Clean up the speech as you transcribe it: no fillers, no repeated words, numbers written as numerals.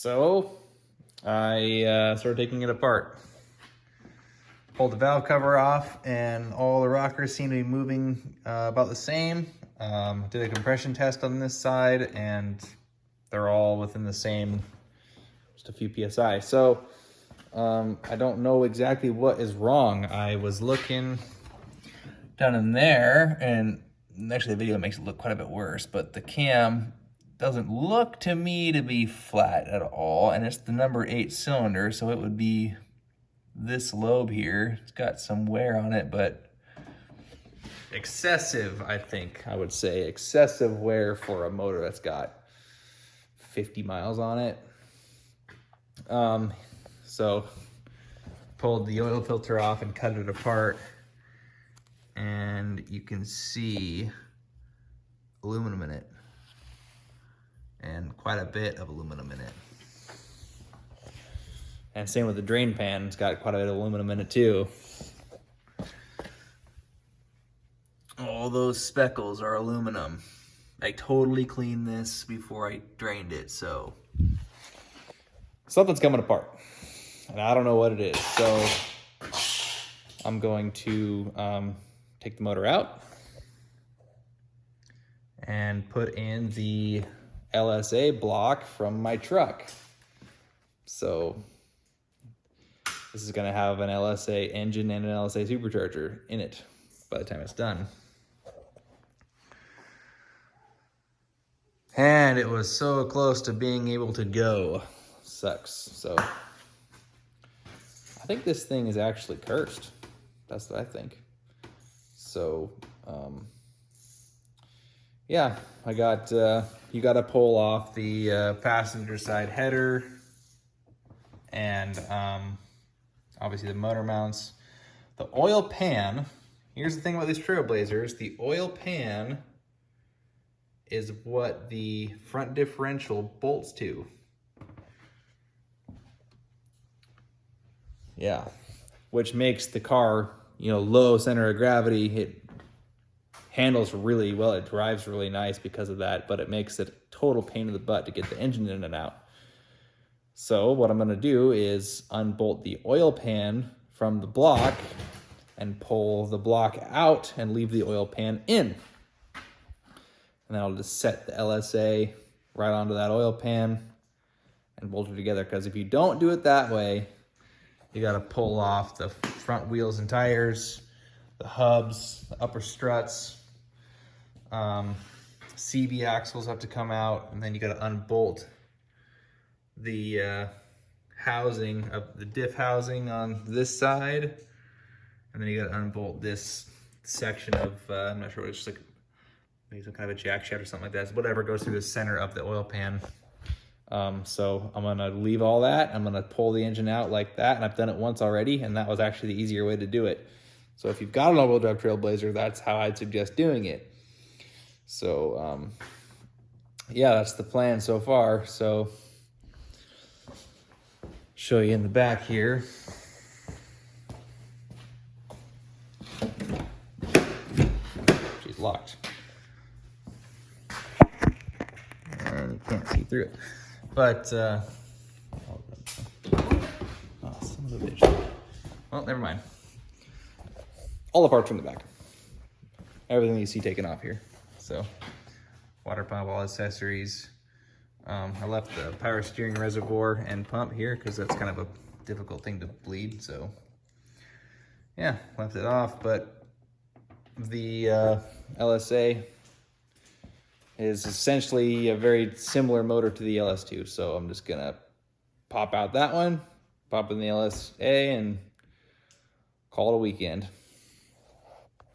So I started taking it apart. Pulled the valve cover off and all the rockers seem to be moving about the same. Did a compression test on this side and they're all within the same, just a few PSI. So I don't know exactly what is wrong. I was looking down in there, and actually the video makes it look quite a bit worse, but the cam doesn't look to me to be flat at all, and it's the number 8 cylinder, so it would be this lobe here. It's got some wear on it, but excessive, I think I would say. Excessive wear for a motor that's got 50 miles on it. So pulled the oil filter off and cut it apart, and you can see aluminum in it, and quite a bit of aluminum in it. And same with the drain pan, it's got quite a bit of aluminum in it too. All those speckles are aluminum. I totally cleaned this before I drained it, so something's coming apart, and I don't know what it is. So I'm going to take the motor out and put in the LSA block from my truck. So this is gonna have an LSA engine and an LSA supercharger in it by the time it's done. And it was so close to being able to go. Sucks. So I think this thing is actually cursed. That's what I think. So yeah, I got you got to pull off the passenger side header and obviously the motor mounts. The oil pan, here's the thing about these Trailblazers, the oil pan is what the front differential bolts to. Yeah, which makes the car, you know, low center of gravity. It handles really well, it drives really nice because of that, but it makes it a total pain in the butt to get the engine in and out. So what I'm gonna do is unbolt the oil pan from the block and pull the block out and leave the oil pan in. And then I'll just set the LSA right onto that oil pan and bolt it together, because if you don't do it that way, you gotta pull off the front wheels and tires, the hubs, the upper struts, CV axles have to come out, and then you gotta unbolt the housing of the diff housing on this side, and then you gotta unbolt this section of, I'm not sure, it's just like maybe some kind of a jack shaft or something like that. So whatever goes through the center of the oil pan. So I'm gonna leave all that. I'm gonna pull the engine out like that, and I've done it once already, and that was actually the easier way to do it. So if you've got an all-wheel drive Trailblazer, that's how I'd suggest doing it. So yeah, that's the plan so far. So show you in the back here. She's locked. And you can't see through it. But, oh, son of a bitch. Well, never mind. All the parts from the back. Everything you see taken off here. So, water pump, all accessories. I left the power steering reservoir and pump here because that's kind of a difficult thing to bleed. So, yeah, left it off. But the LSA is essentially a very similar motor to the LS2. So I'm just gonna pop out that one, pop in the LSA, and call it a weekend.